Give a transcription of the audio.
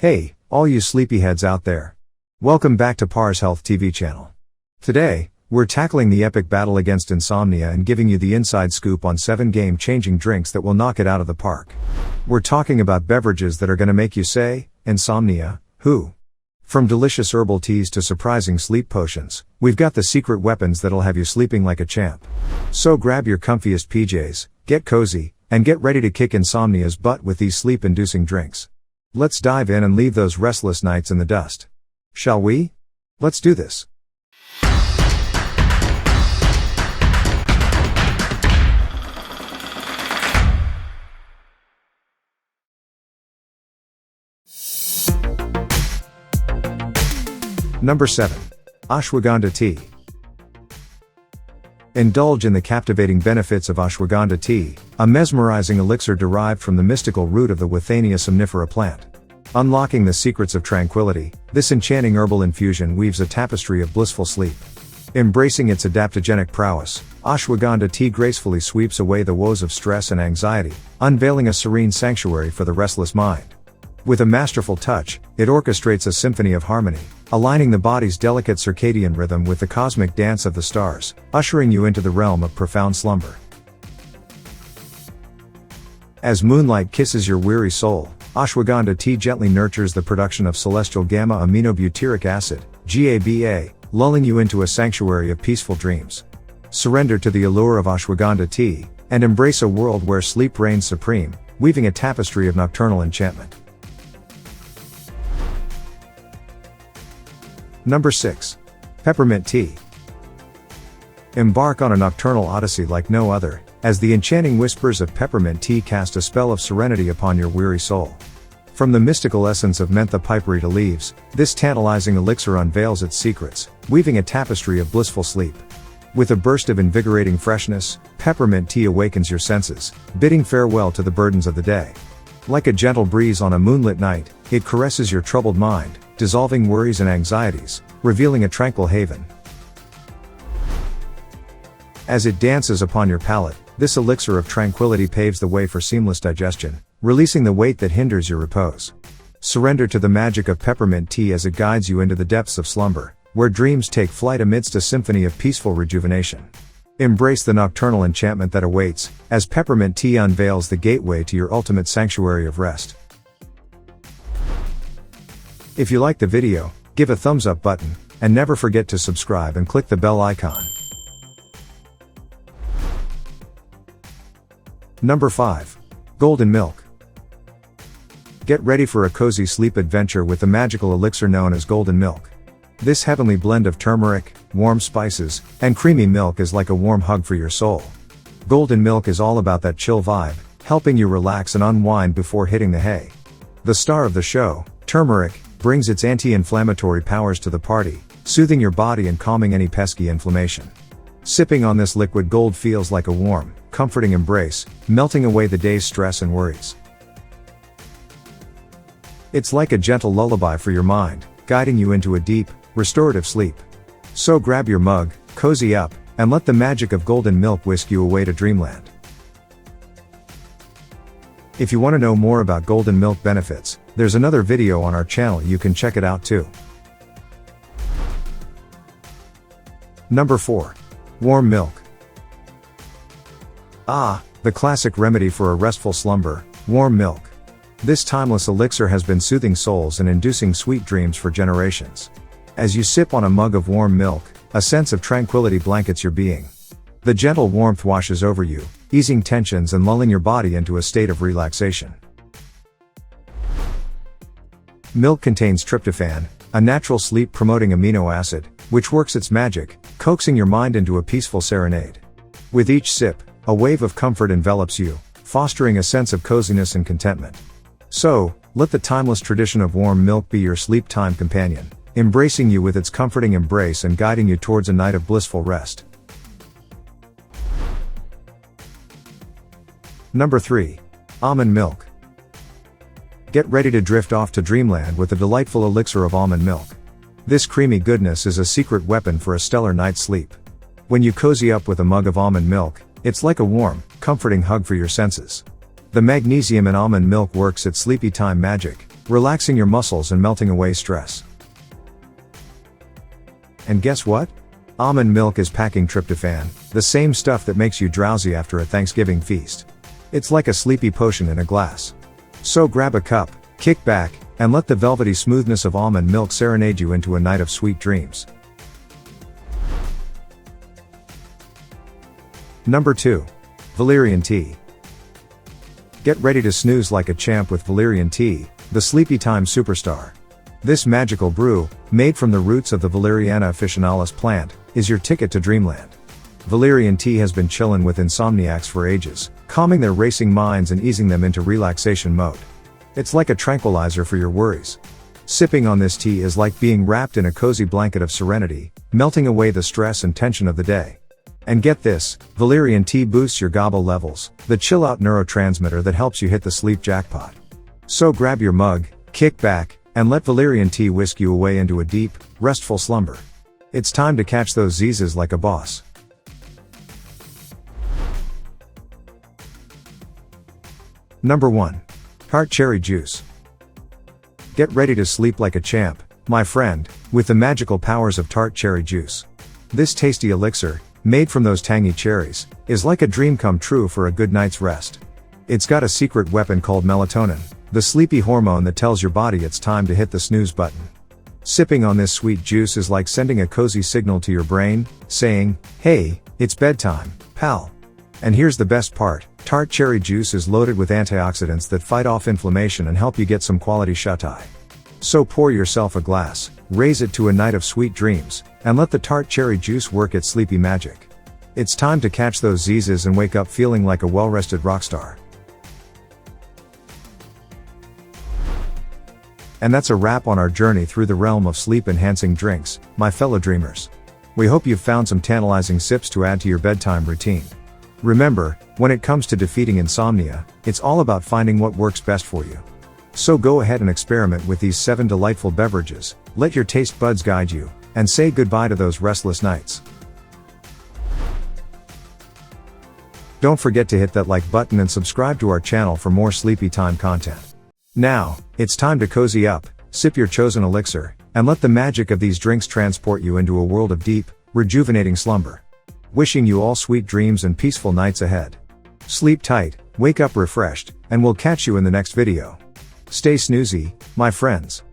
Hey, all you sleepyheads out there. Welcome back to parshealthtv channel. Today, we're tackling the epic battle against insomnia and giving you the inside scoop on 7 game-changing drinks that will knock it out of the park. We're talking about beverages that are gonna make you say, insomnia, who? From delicious herbal teas to surprising sleep potions, we've got the secret weapons that'll have you sleeping like a champ. So grab your comfiest PJs, get cozy, and get ready to kick insomnia's butt with these sleep-inducing drinks. Let's dive in and leave those restless nights in the dust. Shall we? Let's do this. Number 7. Ashwagandha tea. Indulge in the captivating benefits of ashwagandha tea, a mesmerizing elixir derived from the mystical root of the Withania somnifera plant. Unlocking the secrets of tranquility, this enchanting herbal infusion weaves a tapestry of blissful sleep. Embracing its adaptogenic prowess, ashwagandha tea gracefully sweeps away the woes of stress and anxiety, unveiling a serene sanctuary for the restless mind. With a masterful touch, it orchestrates a symphony of harmony, aligning the body's delicate circadian rhythm with the cosmic dance of the stars, ushering you into the realm of profound slumber. As moonlight kisses your weary soul, ashwagandha tea gently nurtures the production of celestial gamma-aminobutyric acid, GABA, lulling you into a sanctuary of peaceful dreams. Surrender to the allure of ashwagandha tea, and embrace a world where sleep reigns supreme, weaving a tapestry of nocturnal enchantment. Number 6. Peppermint tea. Embark on a nocturnal odyssey like no other, as the enchanting whispers of peppermint tea cast a spell of serenity upon your weary soul. From the mystical essence of mentha pipery to leaves, this tantalizing elixir unveils its secrets, weaving a tapestry of blissful sleep. With a burst of invigorating freshness, peppermint tea awakens your senses, bidding farewell to the burdens of the day. Like a gentle breeze on a moonlit night, it caresses your troubled mind, dissolving worries and anxieties, revealing a tranquil haven. As it dances upon your palate, this elixir of tranquility paves the way for seamless digestion, releasing the weight that hinders your repose. Surrender to the magic of peppermint tea as it guides you into the depths of slumber, where dreams take flight amidst a symphony of peaceful rejuvenation. Embrace the nocturnal enchantment that awaits, as peppermint tea unveils the gateway to your ultimate sanctuary of rest. If you liked the video, give a thumbs up button, and never forget to subscribe and click the bell icon. Number 5. Golden milk. Get ready for a cozy sleep adventure with the magical elixir known as golden milk. This heavenly blend of turmeric, warm spices, and creamy milk is like a warm hug for your soul. Golden milk is all about that chill vibe, helping you relax and unwind before hitting the hay. The star of the show, turmeric, brings its anti-inflammatory powers to the party, soothing your body and calming any pesky inflammation. Sipping on this liquid gold feels like a warm, comforting embrace, melting away the day's stress and worries. It's like a gentle lullaby for your mind, guiding you into a deep, restorative sleep. So grab your mug, cozy up, and let the magic of golden milk whisk you away to dreamland. If you want to know more about golden milk benefits, there's another video on our channel, you can check it out too. Number 4. Warm milk. Ah, the classic remedy for a restful slumber, warm milk. This timeless elixir has been soothing souls and inducing sweet dreams for generations. As you sip on a mug of warm milk, a sense of tranquility blankets your being. The gentle warmth washes over you, easing tensions and lulling your body into a state of relaxation. Milk contains tryptophan, a natural sleep-promoting amino acid, which works its magic, coaxing your mind into a peaceful serenade. With each sip, a wave of comfort envelops you, fostering a sense of coziness and contentment. So, let the timeless tradition of warm milk be your sleep time companion, embracing you with its comforting embrace and guiding you towards a night of blissful rest. Number 3. Almond milk. Get ready to drift off to dreamland with the delightful elixir of almond milk. This creamy goodness is a secret weapon for a stellar night's sleep. When you cozy up with a mug of almond milk, it's like a warm, comforting hug for your senses. The magnesium in almond milk works its sleepy time magic, relaxing your muscles and melting away stress. And guess what? Almond milk is packing tryptophan, the same stuff that makes you drowsy after a Thanksgiving feast. It's like a sleepy potion in a glass. So grab a cup, kick back, and let the velvety smoothness of almond milk serenade you into a night of sweet dreams. Number 2. Valerian tea. Get ready to snooze like a champ with Valerian tea, the sleepy time superstar. This magical brew, made from the roots of the Valeriana officinalis plant, is your ticket to dreamland. Valerian tea has been chillin' with insomniacs for ages, calming their racing minds and easing them into relaxation mode. It's like a tranquilizer for your worries. Sipping on this tea is like being wrapped in a cozy blanket of serenity, melting away the stress and tension of the day. And get this, Valerian tea boosts your GABA levels, the chill-out neurotransmitter that helps you hit the sleep jackpot. So grab your mug, kick back, and let Valerian tea whisk you away into a deep, restful slumber. It's time to catch those Z's like a boss. Number 1. Tart cherry juice. Get ready to sleep like a champ, my friend, with the magical powers of tart cherry juice. This tasty elixir, made from those tangy cherries, is like a dream come true for a good night's rest. It's got a secret weapon called melatonin, the sleepy hormone that tells your body it's time to hit the snooze button. Sipping on this sweet juice is like sending a cozy signal to your brain, saying, "Hey, it's bedtime, pal." And here's the best part, tart cherry juice is loaded with antioxidants that fight off inflammation and help you get some quality shut-eye. So pour yourself a glass, raise it to a night of sweet dreams, and let the tart cherry juice work its sleepy magic. It's time to catch those Z's and wake up feeling like a well-rested rock star. And that's a wrap on our journey through the realm of sleep-enhancing drinks, my fellow dreamers. We hope you've found some tantalizing sips to add to your bedtime routine. Remember, when it comes to defeating insomnia, it's all about finding what works best for you. So go ahead and experiment with these 7 delightful beverages, let your taste buds guide you, and say goodbye to those restless nights. Don't forget to hit that like button and subscribe to our channel for more sleepy time content. Now, it's time to cozy up, sip your chosen elixir, and let the magic of these drinks transport you into a world of deep, rejuvenating slumber. Wishing you all sweet dreams and peaceful nights ahead. Sleep tight, wake up refreshed, and we'll catch you in the next video. Stay snoozy, my friends.